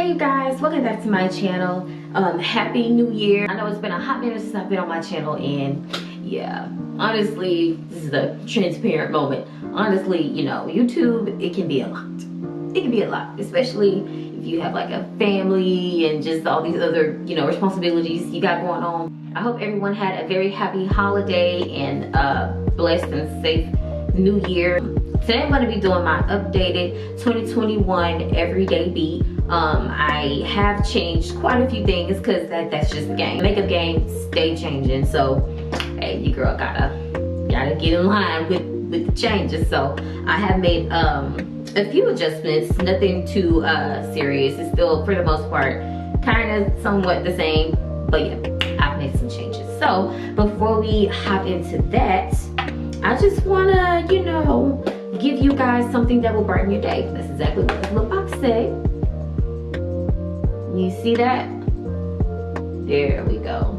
Hey you guys, welcome back to my channel. Happy New Year. I know it's been a hot minute since I've been on my channel, and yeah, honestly, this is a transparent moment. Honestly, you know, YouTube, it can be a lot. It can be a lot, especially if you have like a family and just all these other, you know, responsibilities you got going on. I hope everyone had a very happy holiday and blessed and safe New Year. Today I'm going to be doing my updated 2021 everyday beat. I have changed quite a few things because that's just the game. Makeup game stay changing, so hey, your girl gotta get in line with the changes. So I have made a few adjustments, nothing too serious. It's still for the most part kind of somewhat the same, but yeah, I've made some changes. So before we hop into that, I just wanna, you know, give you guys something that will brighten your day. That's exactly what this little box said. You see that? There we go.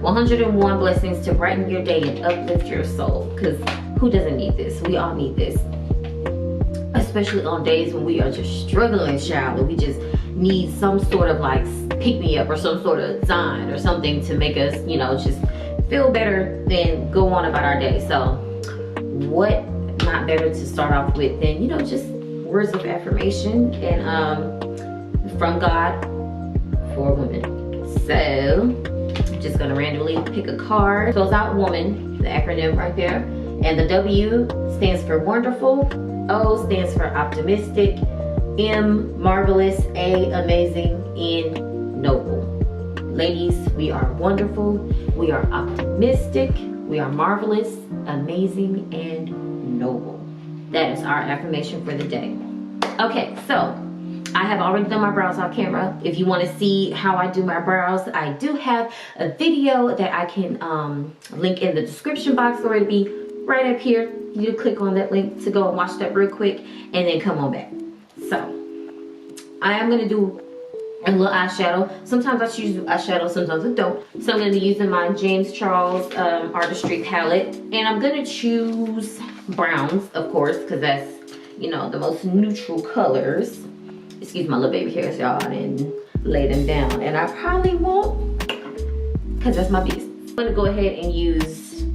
101 blessings to brighten your day and uplift your soul. Because who doesn't need this? We all need this. Especially on days when we are just struggling, child, and we just need some sort of like pick-me-up or some sort of sign or something to make us, you know, just feel better than go on about our day. So what not better to start off with than, you know, just words of affirmation and from God for women. So I'm just gonna randomly pick a card. Fills out woman, the acronym right there, and the W stands for wonderful, O stands for optimistic, M marvelous, A amazing, N noble. Ladies, we are wonderful, we are optimistic, we are marvelous, amazing, and noble. That is our affirmation for the day. Okay, so I have already done my brows off camera. If you want to see how I do my brows, I do have a video that I can link in the description box, or it'll be right up here. You click on that link to go and watch that real quick and then come on back. So I am going to do a little eyeshadow. Sometimes I choose eyeshadow, sometimes I don't. So I'm going to be using my James Charles Artistry palette, and I'm going to choose browns, of course, because that's, you know, the most neutral colors. Excuse my little baby hairs, y'all. I didn't lay them down, and I probably won't, because that's my business. I'm going to go ahead and use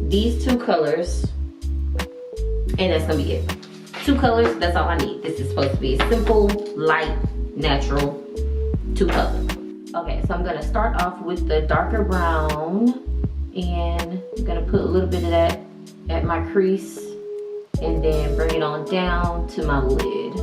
these two colors, and that's going to be it. Two colors, that's all I need. This is supposed to be simple, light, natural, two colors. Okay, so I'm gonna start off with the darker brown, and I'm gonna put a little bit of that at my crease and then bring it on down to my lid.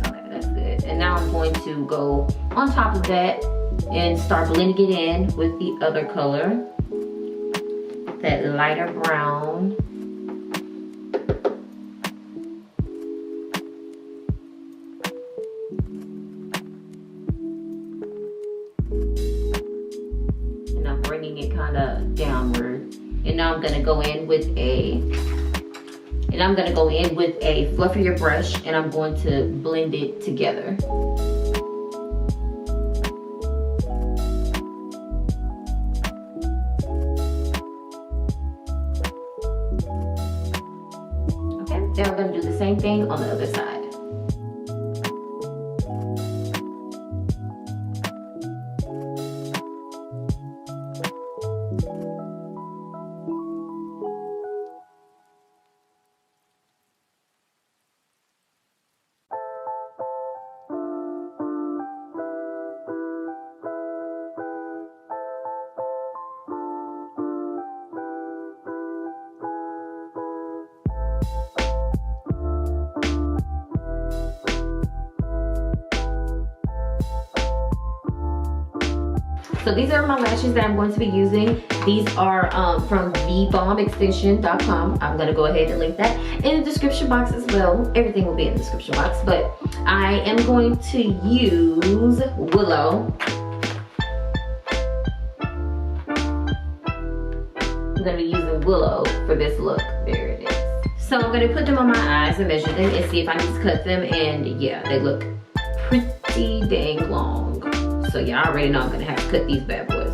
Okay, that's good. And now I'm going to go on top of that and start blending it in with the other color, that lighter brown. And I'm bringing it kind of downward. And now I'm going to go in with a fluffier brush, and I'm going to blend it together. Then we're going to do the same thing on the other side. So these are my lashes that I'm going to be using. These are from thebombextension.com. I'm going to go ahead and link that in the description box as well. Everything will be in the description box, but I am going to use Willow. I'm going to be using Willow for this look. There it is. So I'm going to put them on my eyes and measure them and see if I need to cut them. And yeah, they look pretty dang long. So yeah, I already know I'm gonna have to cut these bad boys.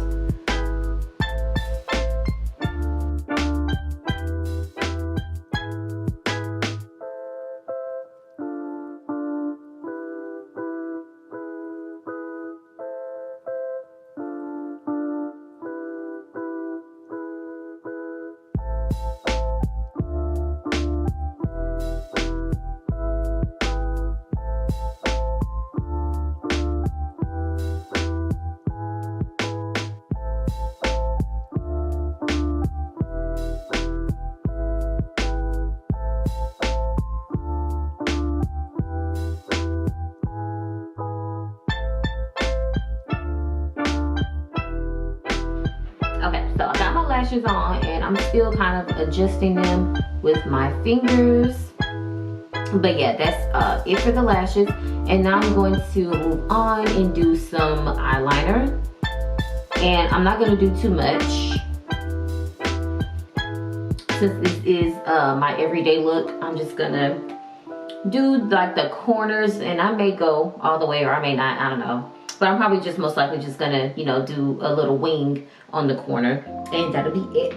Okay, so I got my lashes on and I'm still kind of adjusting them with my fingers. But yeah, that's it for the lashes. And now I'm going to move on and do some eyeliner. And I'm not going to do too much, since this is my everyday look. I'm just going to do like the corners, and I may go all the way or I may not, I don't know. But I'm probably just most likely just gonna, you know, do a little wing on the corner, and that'll be it.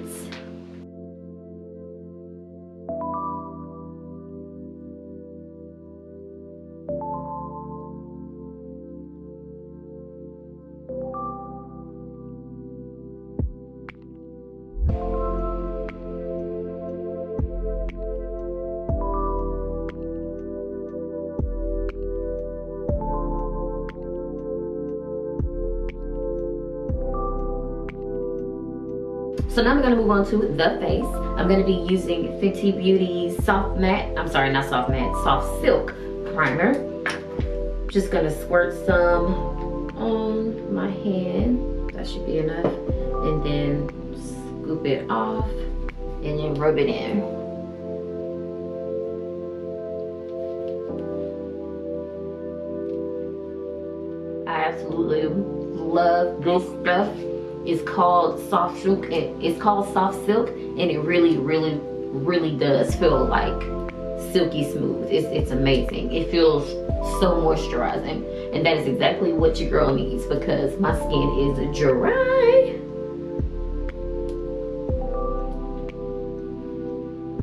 So now I'm gonna move on to the face. I'm gonna be using Fenty Beauty's Soft Matte, I'm sorry, not Soft Matte, Soft Silk Primer. Just gonna squirt some on my hand. That should be enough. And then scoop it off and then rub it in. I absolutely love this stuff. It's called Soft Silk. It's called Soft Silk, and it really does feel like silky smooth. It's amazing. It feels so moisturizing, and that is exactly what your girl needs because my skin is dry.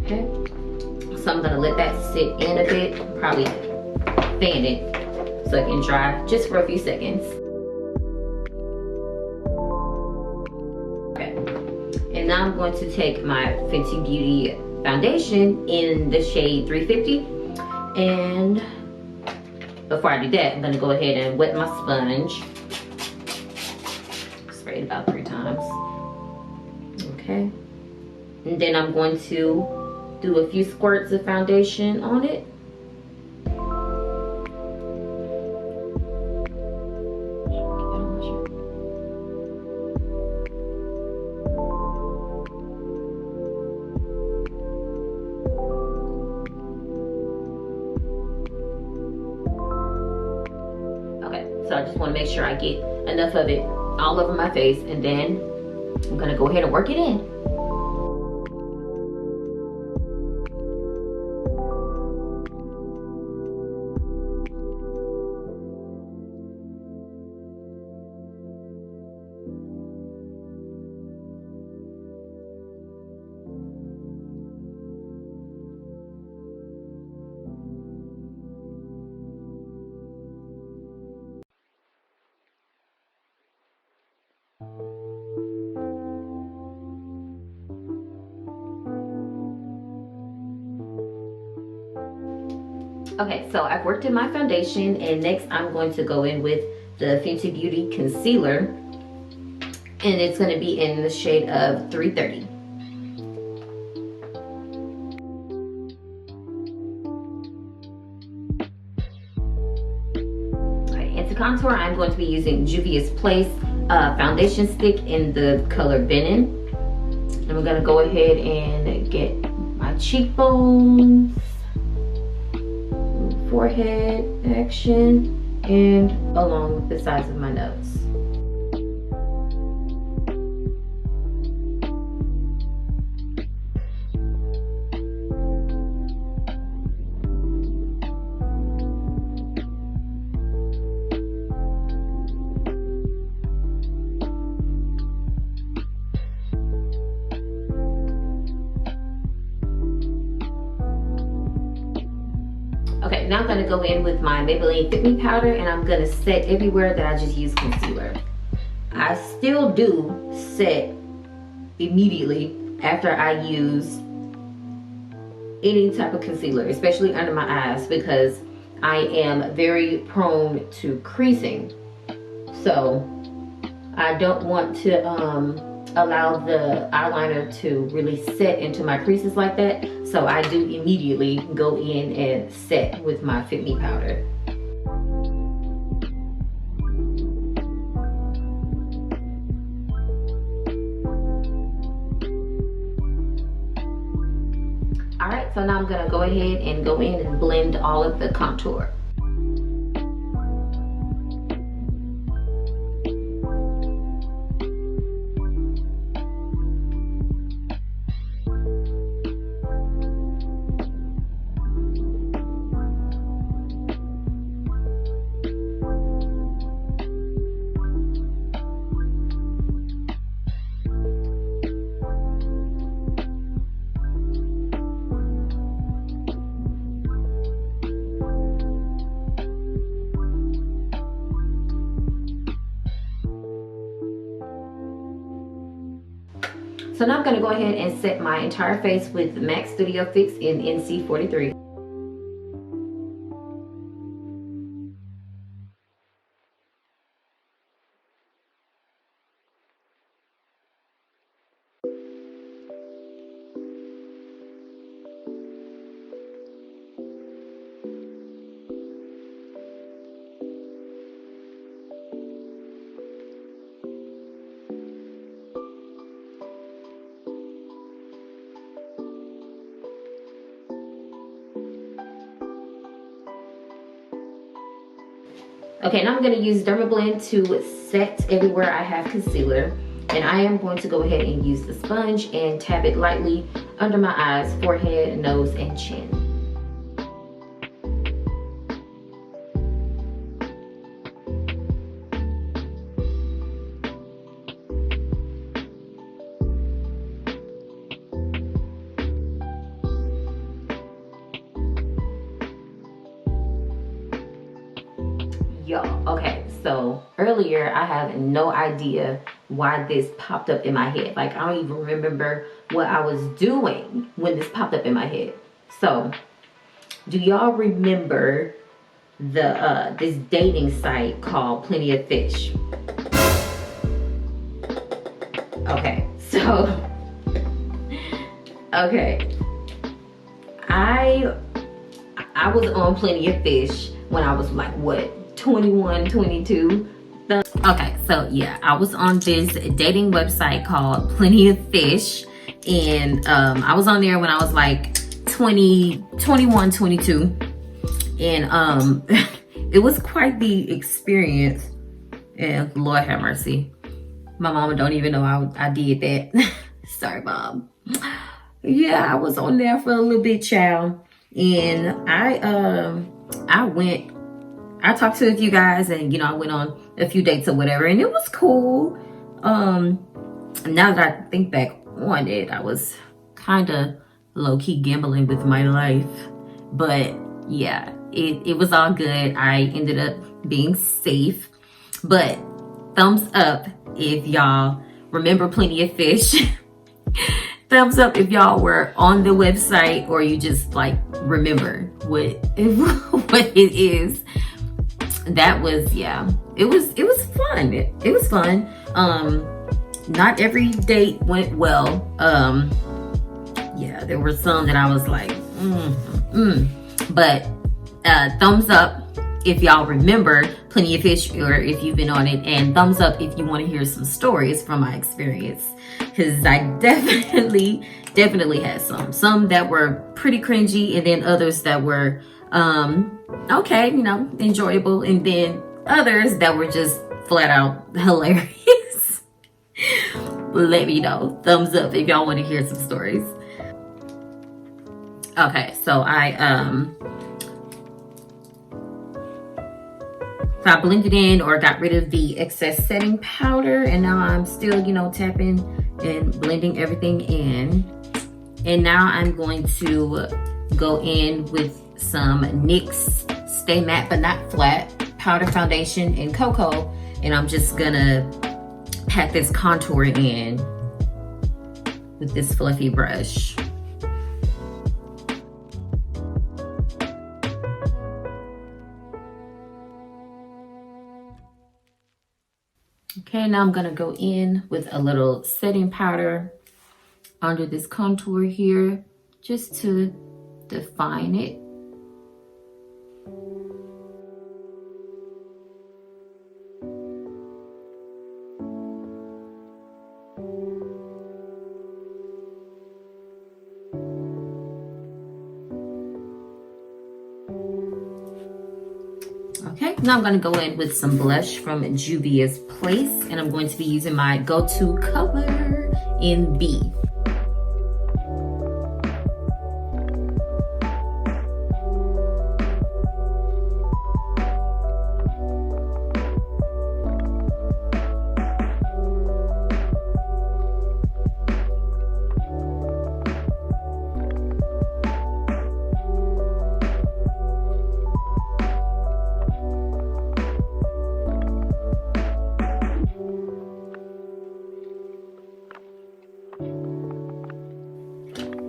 Okay, so I'm gonna let that sit in a bit, probably fan it so it can dry just for a few seconds. And now I'm going to take my Fenty Beauty foundation in the shade 350. And before I do that, I'm going to go ahead and wet my sponge. Spray it about 3 times. Okay. And then I'm going to do a few squirts of foundation on it. So I just want to make sure I get enough of it all over my face, and then I'm going to go ahead and work it in. Okay, so I've worked in my foundation, and next I'm going to go in with the Fenty Beauty concealer, and it's going to be in the shade of 330. Okay, and to contour, I'm going to be using Juvia's Place foundation stick in the color Benin. And we're going to go ahead and get my cheekbones, forehead action, and along the sides of my nose. now I'm gonna go in with my Maybelline Fit Me powder, and I'm gonna set everywhere that I just use concealer. I still do set immediately after I use any type of concealer, especially under my eyes, because I am very prone to creasing. So I don't want to allow the eyeliner to really set into my creases like that. So I do immediately go in and set with my Fit Me powder. Alright, so now I'm gonna go ahead and go in and blend all of the contour. So now I'm going to go ahead and set my entire face with MAC Studio Fix in NC43. Okay, now I'm going to use Dermablend to set everywhere I have concealer. And I am going to go ahead and use the sponge and tap it lightly under my eyes, forehead, nose, and chin. Y'all, okay, so earlier I have no idea why this popped up in my head. Like, I don't even remember what I was doing when this popped up in my head. So do y'all remember the this dating site called Plenty of Fish? Okay, so okay, I was on Plenty of Fish when I was like, what, 21, 22. Okay, so yeah, I was on this dating website called Plenty of Fish, and I was on there when I was like 20, 21, 22, and it was quite the experience. And Lord have mercy, my mama don't even know I did that. Sorry, Mom. Yeah, I was on there for a little bit, child, and I talked to a few guys, and I went on a few dates or whatever, and it was cool. Now that I think back on it, I was kind of low-key gambling with my life, but yeah, it was all good. I ended up being safe. But thumbs up if y'all remember Plenty of Fish. Thumbs up if y'all were on the website, or you just like remember what it is. That was, yeah, it was fun. It was fun. Not every date went well. Yeah, there were some that I was like, but thumbs up if y'all remember Plenty of Fish, or if you've been on it, and thumbs up if you want to hear some stories from my experience, because I definitely had some that were pretty cringy, and then others that were okay, enjoyable, and then others that were just flat out hilarious. Let me know. Thumbs up if y'all want to hear some stories. Okay, so I blended in or got rid of the excess setting powder, and now I'm still, tapping and blending everything in. And now I'm going to go in with some NYX Stay Matte But Not Flat powder foundation in Cocoa, and I'm just gonna pat this contour in with this fluffy brush. Okay, now I'm gonna go in with a little setting powder under this contour here, just to define it. Okay, now I'm going to go in with some blush from Juvia's Place, and I'm going to be using my go-to color in B.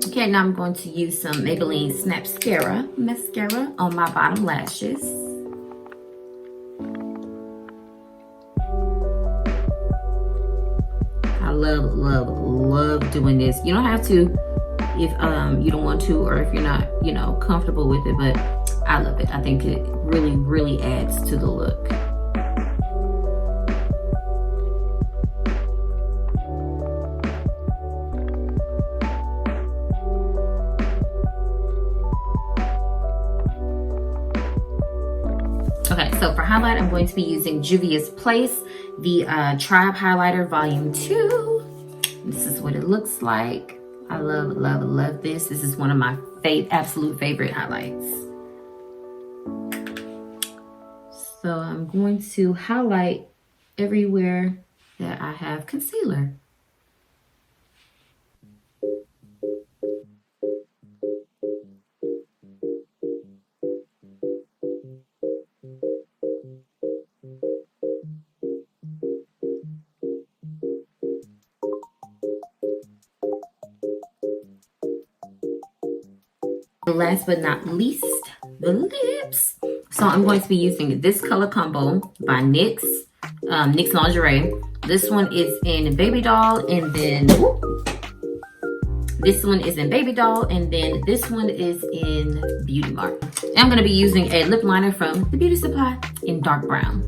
Okay, now I'm going to use some Maybelline Snapscara mascara on my bottom lashes. I love doing this. You don't have to if you don't want to, or if you're not, you know, comfortable with it, but I love it. I think it really adds to the look. Okay, so for highlight, I'm going to be using Juvia's Place, the Tribe Highlighter Volume 2. This is what it looks like. I love this. This is one of my absolute favorite highlights. So I'm going to highlight everywhere that I have concealer. Last but not least, the lips. So I'm going to be using this color combo by NYX, NYX Lingerie. This one is in Baby Doll, and then this one is in Baby Doll, and then this one is in Beauty Mark. And I'm going to be using a lip liner from the Beauty Supply in dark brown.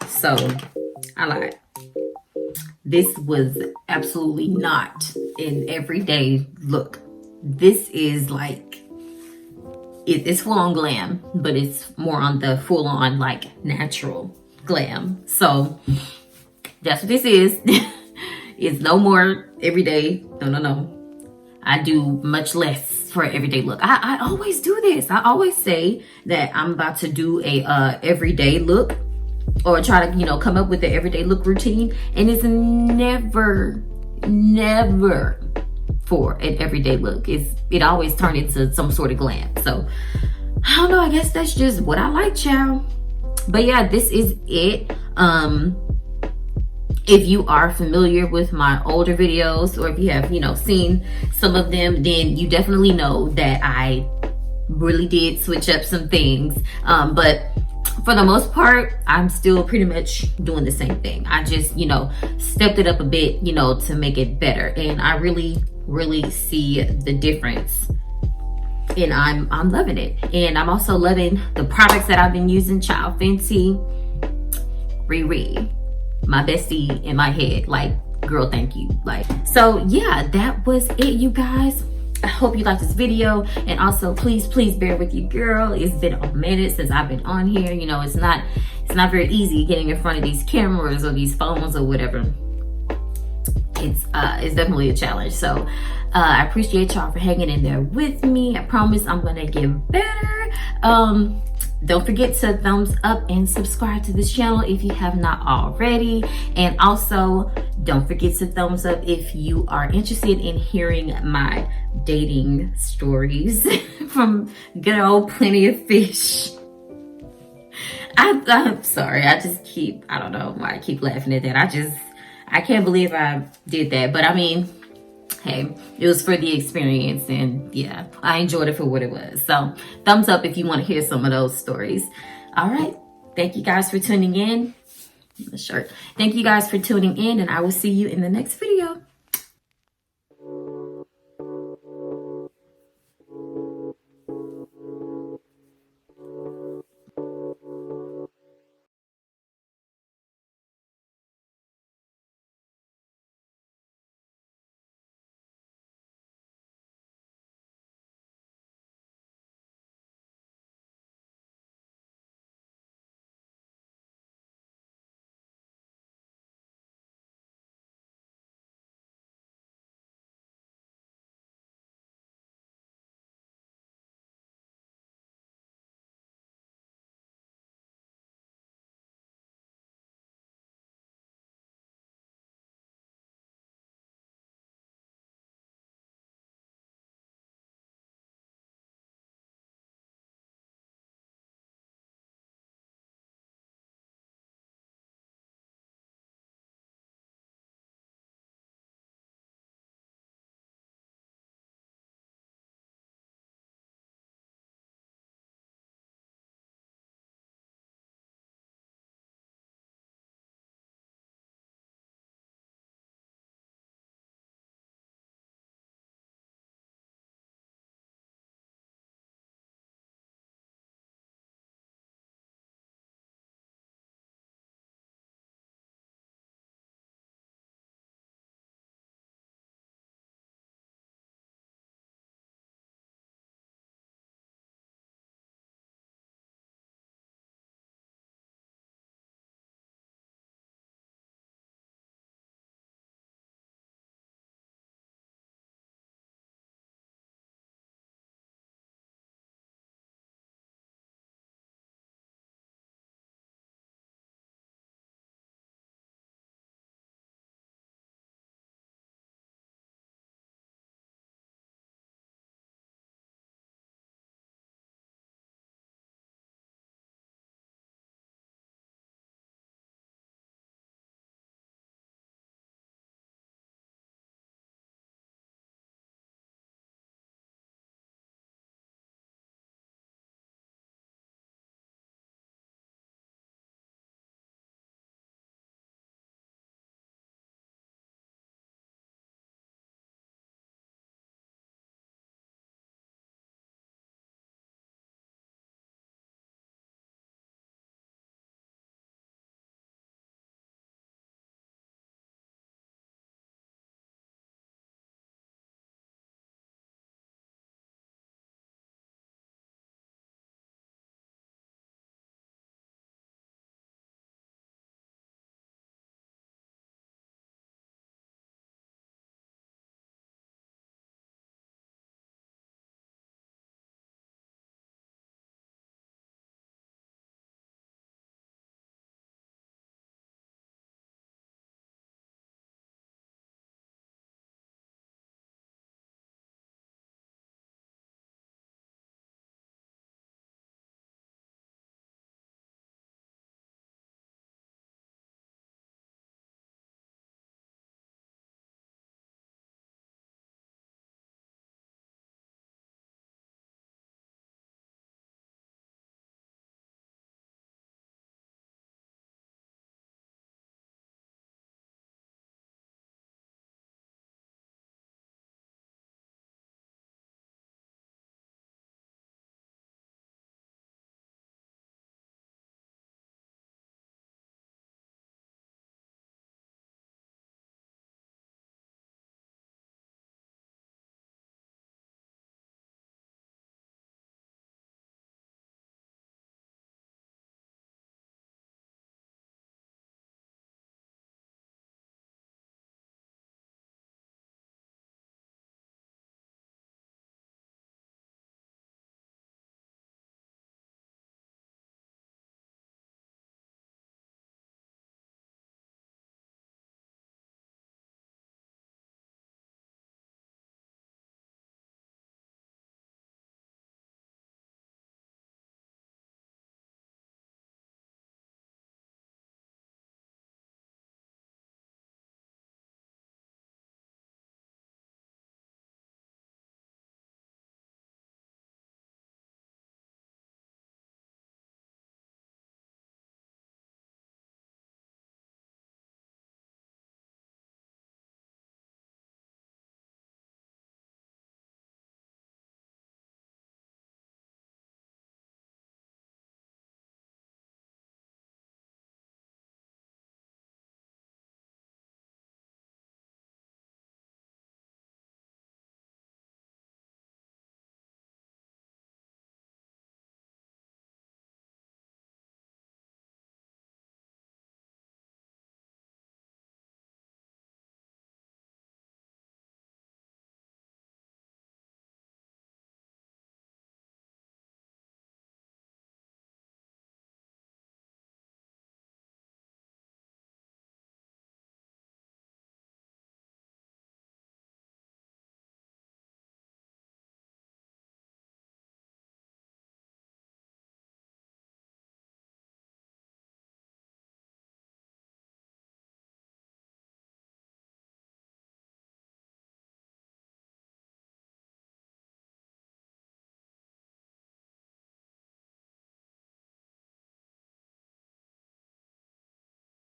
So I lied. This was absolutely not an everyday look. This is like, it's full on glam, but it's more on the full on like natural glam. So that's what this is. It's no more everyday. No. I do much less for an everyday look. I always do this. I always say that I'm about to do a everyday look, or try to, you know, come up with the everyday look routine, and it's never for an everyday look. It always turns into some sort of glam. So I don't know, I guess that's just what I like, child. But yeah, this is it. If you are familiar with my older videos, or if you have, you know, seen some of them, then you definitely know that I really did switch up some things. But for the most part, I'm still pretty much doing the same thing. I just, you know, stepped it up a bit, you know, to make it better. And I really see the difference. And I'm loving it. And I'm also loving the products that I've been using. Child Fenty, Riri, my bestie in my head. Like, girl, thank you. Like, so yeah, that was it, you guys. I hope you liked this video, and also please bear with you, girl. It's been a minute since I've been on here. You know, it's not very easy getting in front of these cameras or these phones or whatever. It's definitely a challenge. So I appreciate y'all for hanging in there with me. I promise I'm gonna get better. Don't forget to thumbs up and subscribe to this channel if you have not already. And also, don't forget to thumbs up if you are interested in hearing my dating stories from good old Plenty of Fish. I'm sorry, I don't know why I keep laughing at that. I can't believe I did that. But I mean, hey, it was for the experience, and yeah, I enjoyed it for what it was. So thumbs up if you want to hear some of those stories. All right, thank you guys for tuning in. The shirt. Thank you guys for tuning in, and I will see you in the next video.